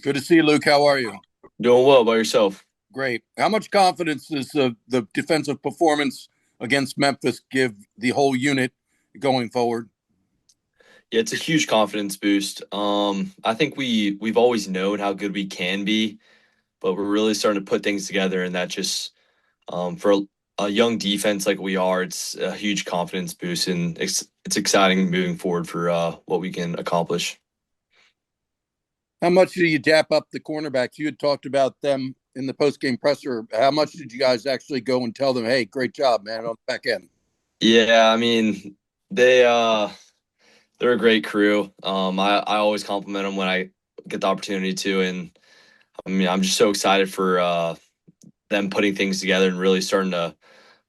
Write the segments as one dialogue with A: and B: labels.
A: Good to see you, Luke. How are you?
B: Doing well by yourself.
A: Great. How much confidence does the defensive performance against Memphis give the whole unit going forward?
B: Yeah, it's a huge confidence boost. I think we've always known how good we can be, but we're really starting to put things together, and that just for a young defense like we are, it's a huge confidence boost, and it's exciting moving forward for what we can accomplish.
A: How much do you dap up the cornerbacks? You had talked about them in the post-game presser. How much did you guys actually go and tell them, hey, great job, man, on the back end?
B: Yeah, I mean they they're a great crew. I always compliment them when I get the opportunity to, and I mean I'm just so excited for them putting things together and really starting to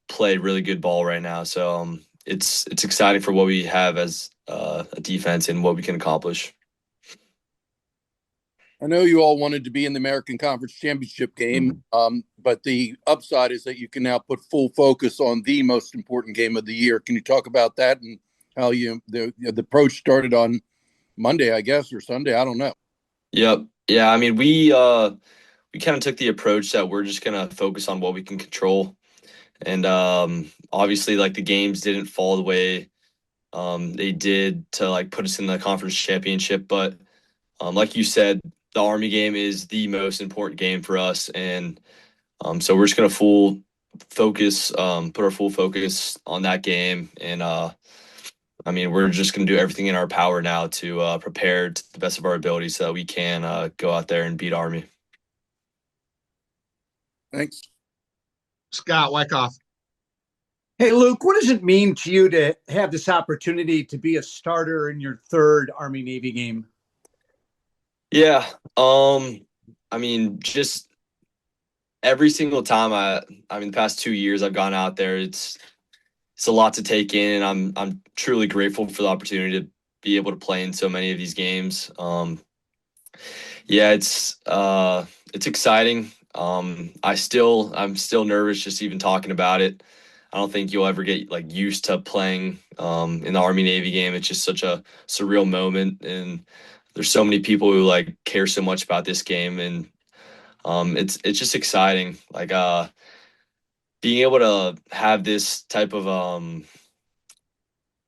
B: play really good ball right now. So it's exciting for what we have as a defense and what we can accomplish.
A: I know you all wanted to be in the American Conference Championship game, but the upside is that you can now put full focus on the most important game of the year. Can you talk about that and how the approach started on Monday, I guess, or Sunday? I don't know.
B: Yep. Yeah. I mean, we kind of took the approach that we're just gonna focus on what we can control, and obviously, like the games didn't fall the way they did to like put us in the conference championship, but like you said, the Army game is the most important game for us, and so we're just gonna full focus, put our full focus on that game, and I mean, we're just gonna do everything in our power now to prepare to the best of our ability so that we can go out there and beat Army.
A: Thanks.
C: Scott Wyckoff.
D: Hey, Luke, what does it mean to you to have this opportunity to be a starter in your third Army Navy game?
B: Yeah, I mean, just every single time I mean, the past 2 years I've gone out there, it's a lot to take in, and I'm truly grateful for the opportunity to be able to play in so many of these games. Yeah, it's exciting. I'm still nervous just even talking about it. I don't think you'll ever get like used to playing in the Army Navy game. It's just such a surreal moment, and there's so many people who like care so much about this game, and it's just exciting. Like being able to have this type of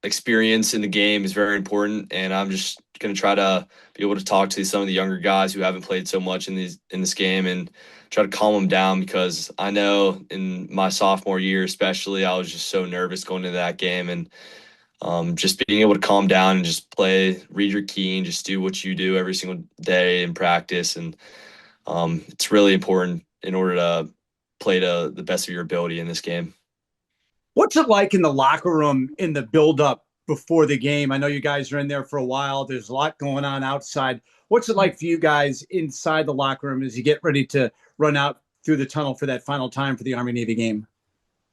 B: experience in the game is very important, and I'm just going to try to be able to talk to some of the younger guys who haven't played so much in this game and try to calm them down, because I know in my sophomore year especially I was just so nervous going into that game, and just being able to calm down and just play, read your key, and just do what you do every single day in practice, and it's really important in order to play to the best of your ability in this game.
D: What's it like in the locker room in the buildup before the game? I know you guys are in there for a while. There's a lot going on outside. What's it like for you guys inside the locker room as you get ready to run out through the tunnel for that final time for the Army Navy game?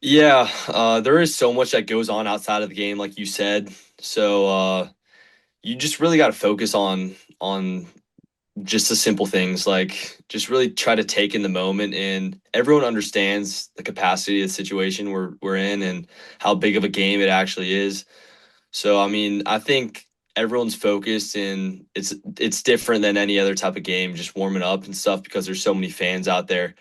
B: Yeah, there is so much that goes on outside of the game, like you said. So you just really got to focus on just the simple things, like just really try to take in the moment. And everyone understands the capacity of the situation we're in and how big of a game it actually is. So I mean, I think everyone's focused, and it's different than any other type of game, just warming up and stuff, because there's so many fans out there.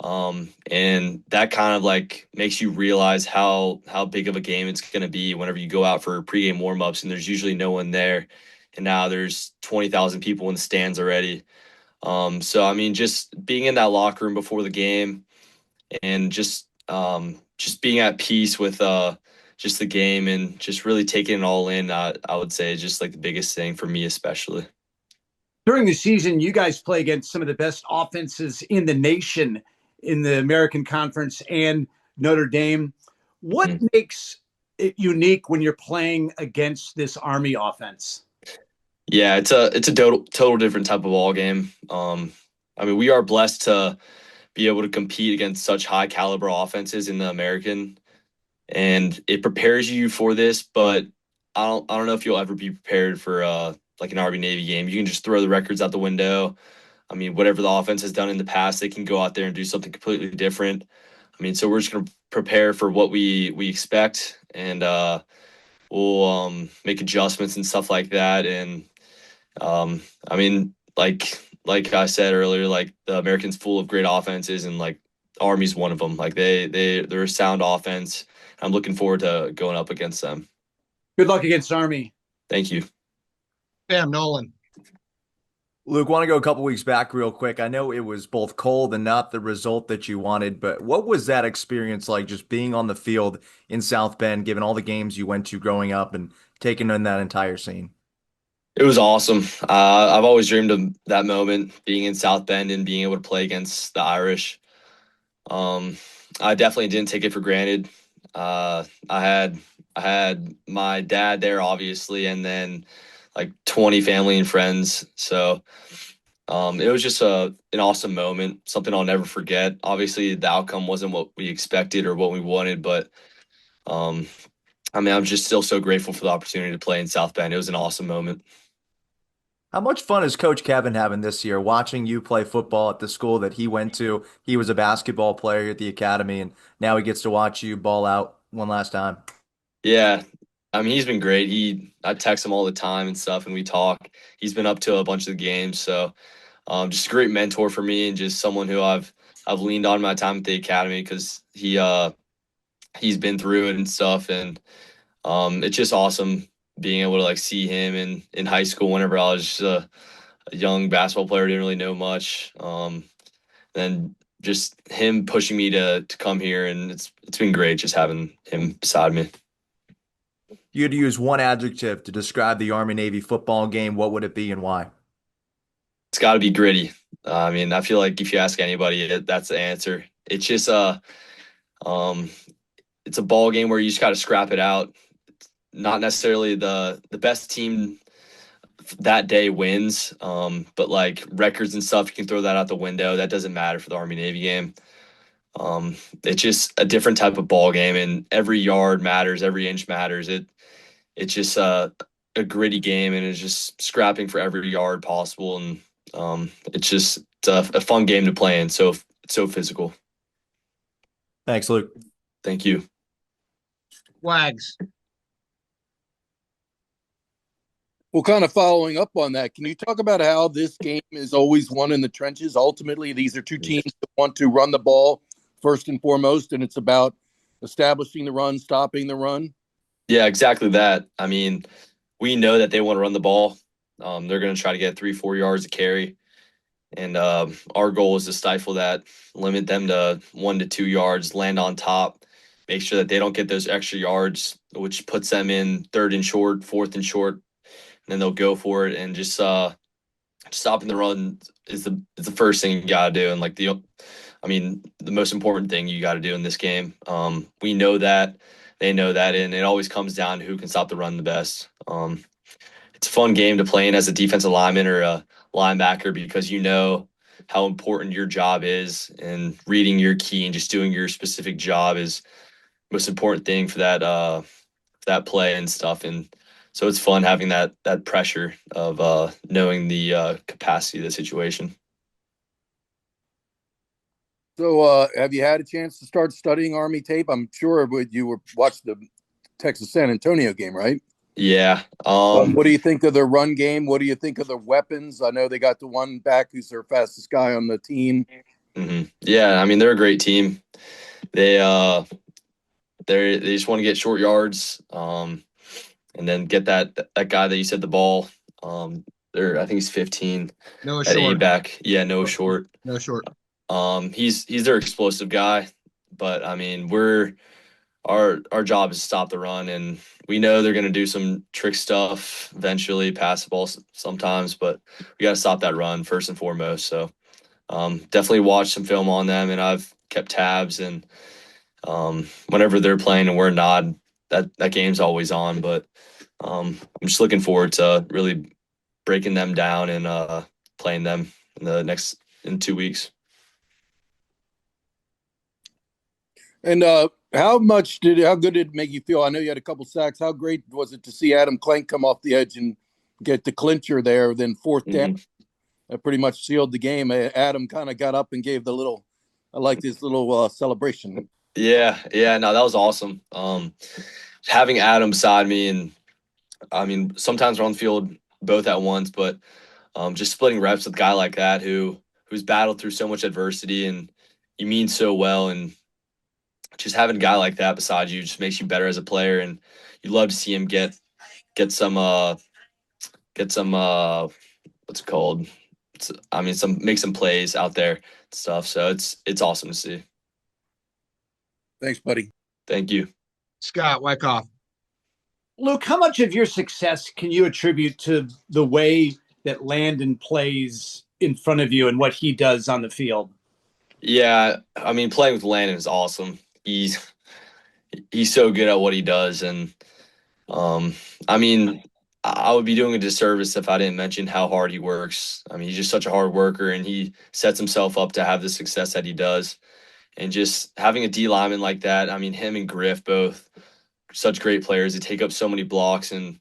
B: And that kind of like makes you realize how big of a game it's going to be whenever you go out for pregame warmups and there's usually no one there, and now there's 20,000 people in the stands already. So I mean, just being in that locker room before the game, and just being at peace with just the game, and just really taking it all in, I would say is just like the biggest thing for me, especially.
D: During the season, you guys play against some of the best offenses in the nation in the American Conference and Notre Dame. What makes it unique when you're playing against this Army offense?
B: Yeah, it's a total different type of ball game. I mean, we are blessed to be able to compete against such high caliber offenses in the American, and it prepares you for this. But I don't know if you'll ever be prepared for like an Army Navy game. You can just throw the records out the window. I mean, whatever the offense has done in the past, they can go out there and do something completely different. I mean, so we're just gonna prepare for what we expect, and we'll make adjustments and stuff like that. And I mean, like like I said earlier, like the Americans full of great offenses, and like Army's one of them. Like they're a sound offense. I'm looking forward to going up against them.
D: Good luck against Army.
B: Thank you.
C: Sam Nolan.
E: Luke, want to go a couple weeks back real quick. I know it was both cold and not the result that you wanted, but what was that experience like just being on the field in South Bend, given all the games you went to growing up and taking in that entire scene?
B: It was awesome. I've always dreamed of that moment, being in South Bend and being able to play against the Irish. I definitely didn't take it for granted. I had my dad there, obviously, and then like 20 family and friends. So it was just an awesome moment, something I'll never forget. Obviously, the outcome wasn't what we expected or what we wanted, but um, I mean, I'm just still so grateful for the opportunity to play in South Bend. It was an awesome moment.
E: How much fun is Coach Kevin having this year watching you play football at the school that he went to? He was a basketball player at the academy, and now he gets to watch you ball out one last time.
B: Yeah, I mean, he's been great. I text him all the time and stuff, and we talk. He's been up to a bunch of the games, so just a great mentor for me, and just someone who I've leaned on my time at the academy because he's been through it and stuff, and it's just awesome being able to like see him in high school whenever I was just a young basketball player, didn't really know much. Then just him pushing me to come here, and it's been great just having him beside me.
E: If you had to use one adjective to describe the Army-Navy football game, what would it be and why?
B: It's got to be gritty. I mean, I feel like if you ask anybody, that's the answer. It's just um, it's a ball game where you just got to scrap it out. Not necessarily the best team that day wins, but like records and stuff, you can throw that out the window. That doesn't matter for the Army Navy game. It's just a different type of ball game, and every yard matters, every inch matters. It's just a gritty game, and it's just scrapping for every yard possible, and it's a fun game to play in. So it's so physical.
E: Thanks, Luke.
B: Thank you.
C: Wags.
A: Well, kind of following up on that, can you talk about how this game is always won in the trenches? Ultimately, these are two teams that want to run the ball first and foremost, and it's about establishing the run, stopping the run.
B: Yeah, exactly that. I mean, we know that they want to run the ball. They're going to try to get 3-4 yards to carry. And our goal is to stifle that, limit them to 1 to 2 yards, land on top, make sure that they don't get those extra yards, which puts them in 3rd and short, 4th and short. And then they'll go for it, and just stopping the run is the first thing you got to do. And like the most important thing you got to do in this game. We know that, they know that, and it always comes down to who can stop the run the best. It's a fun game to play in as a defensive lineman or a linebacker because you know how important your job is, and reading your key and just doing your specific job is the most important thing for that play and stuff. And so it's fun having that pressure of knowing the capacity of the situation.
A: So have you had a chance to start studying Army tape? I'm sure you watched the Texas San Antonio game, right?
B: Yeah.
A: What do you think of their run game? What do you think of their weapons? I know they got the one back who's their fastest guy on the team.
B: Mm-hmm. Yeah, I mean, they're a great team. They just want to get short yards, and then get that guy that you said the ball. I think he's 15
C: No
B: at
C: short.
B: A-back. Yeah, no short.
C: No short.
B: He's their explosive guy, but I mean, our job is to stop the run, and we know they're going to do some trick stuff eventually, pass the ball sometimes, but we got to stop that run first and foremost. So definitely watch some film on them, and I've kept tabs, and whenever they're playing and we're not, that game's always on. But I'm just looking forward to really breaking them down and playing them in 2 weeks.
A: And how good did it make you feel? I know you had a couple sacks. How great was it to see Adam Clank come off the edge and get the clincher there? Then 4th down, pretty much sealed the game. Adam kind of got up and gave I liked his little celebration.
B: Yeah, no, that was awesome. Having Adam beside me, and I mean, sometimes we're on the field both at once, but just splitting reps with a guy like that who's battled through so much adversity and he means so well, and just having a guy like that beside you just makes you better as a player, and you love to see him get some what's it called? Some make some plays out there and stuff. So it's awesome to see.
A: Thanks, buddy.
B: Thank you.
C: Scott Wyckoff.
D: Luke, how much of your success can you attribute to the way that Landon plays in front of you and what he does on the field?
B: Yeah, playing with Landon is awesome. He's so good at what he does, and I mean, I would be doing a disservice if I didn't mention how hard he works. He's just such a hard worker, and he sets himself up to have the success that he does. And just having a D lineman like that, him and Griff both such great players. They take up so many blocks and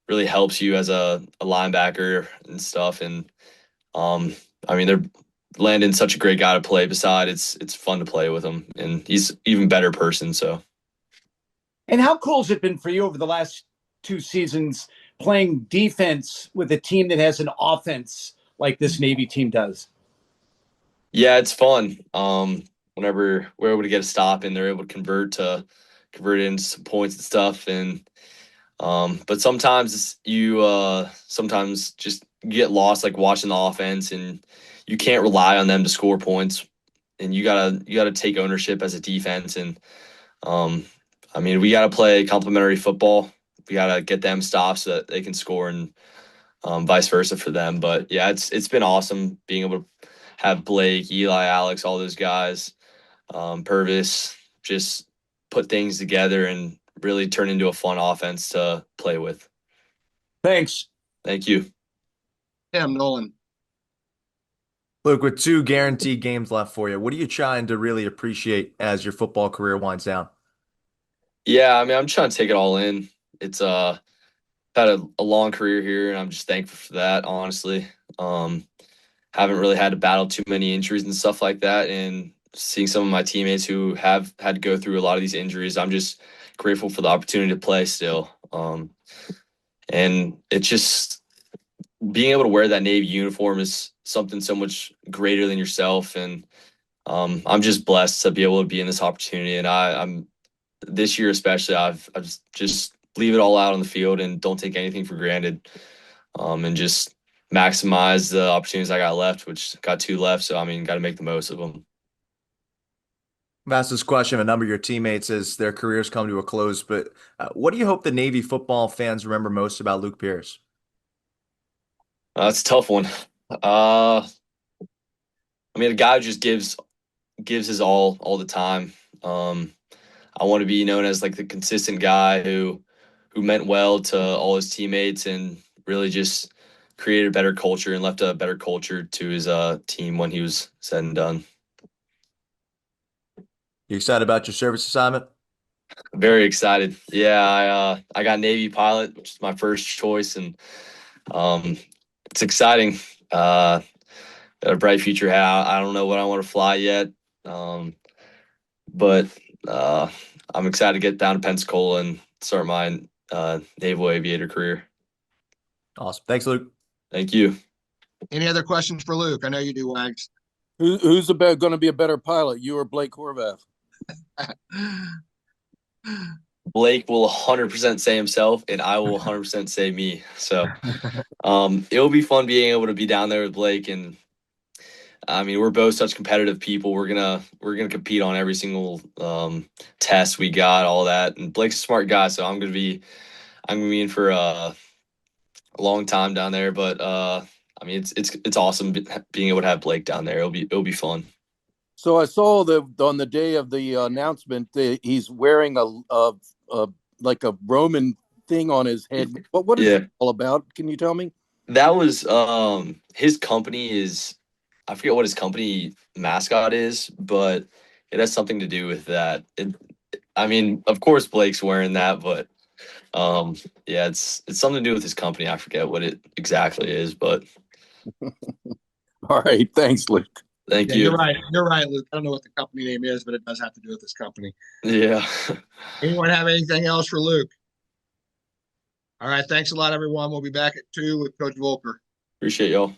B: really helps you as a linebacker and stuff. And they're Landon's such a great guy to play beside. It's fun to play with him, and he's an even better person. So.
D: And how cool has it been for you over the last 2 seasons playing defense with a team that has an offense like this Navy team does?
B: Yeah, it's fun. Whenever we're able to get a stop and they're able to convert it into some points and stuff, and but sometimes sometimes just you get lost like watching the offense, and you can't rely on them to score points, and you gotta take ownership as a defense, and we gotta play complementary football. We gotta get them stops so that they can score, and vice versa for them. But yeah, it's been awesome being able to have Blake, Eli, Alex, all those guys, Purvis, just put things together and really turn into a fun offense to play with.
D: Thanks.
B: Thank you.
C: Tim Nolan.
E: Luke, with 2 guaranteed games left for you, what are you trying to really appreciate as your football career winds down?
B: Yeah, I'm trying to take it all in. It's had a long career here, and I'm just thankful for that, honestly. Haven't really had to battle too many injuries and stuff like that, and seeing some of my teammates who have had to go through a lot of these injuries, I'm just grateful for the opportunity to play still. And it's just being able to wear that Navy uniform is something so much greater than yourself, and I'm just blessed to be able to be in this opportunity. And I'm this year especially, I've just leave it all out on the field and don't take anything for granted, and just maximize the opportunities I got left, which got 2 left. So got to make the most of them.
E: I've asked this question of a number of your teammates as their careers come to a close, but what do you hope the Navy football fans remember most about Luke Pirris?
B: That's a tough one. A guy who just gives his all the time. I want to be known as like the consistent guy who meant well to all his teammates and really just created a better culture and left a better culture to his team when he was said and done.
E: You excited about your service assignment?
B: Very excited. Yeah, I got Navy pilot, which is my first choice, and it's exciting. Got a bright future ahead. I don't know what I want to fly yet, but I'm excited to get down to Pensacola and start my naval aviator career.
E: Awesome. Thanks, Luke.
B: Thank you.
C: Any other questions for Luke? I know you do, Wags.
A: Who's going to be a better pilot, you or Blake Horvath?
B: Blake will 100% say himself, and I will 100% say me. So it'll be fun being able to be down there with Blake, and we're both such competitive people. We're gonna compete on every single test we got, all that. And Blake's a smart guy, so I'm gonna be in for a long time down there. But it's awesome being able to have Blake down there. It'll be fun.
A: So I saw on the day of the announcement that he's wearing a like a Roman thing on his head. What is it all about? Can you tell me?
B: That was his company is. I forget what his company mascot is, but it has something to do with that. Of course Blake's wearing that, but yeah, it's something to do with his company. I forget what it exactly is, but
A: all right. Thanks, Luke.
B: Thank you.
C: You're right. You're right, Luke. I don't know what the company name is, but it does have to do with this company.
B: Yeah.
C: Anyone have anything else for Luke? All right. Thanks a lot, everyone. We'll be back at 2 with Coach Volker.
B: Appreciate y'all.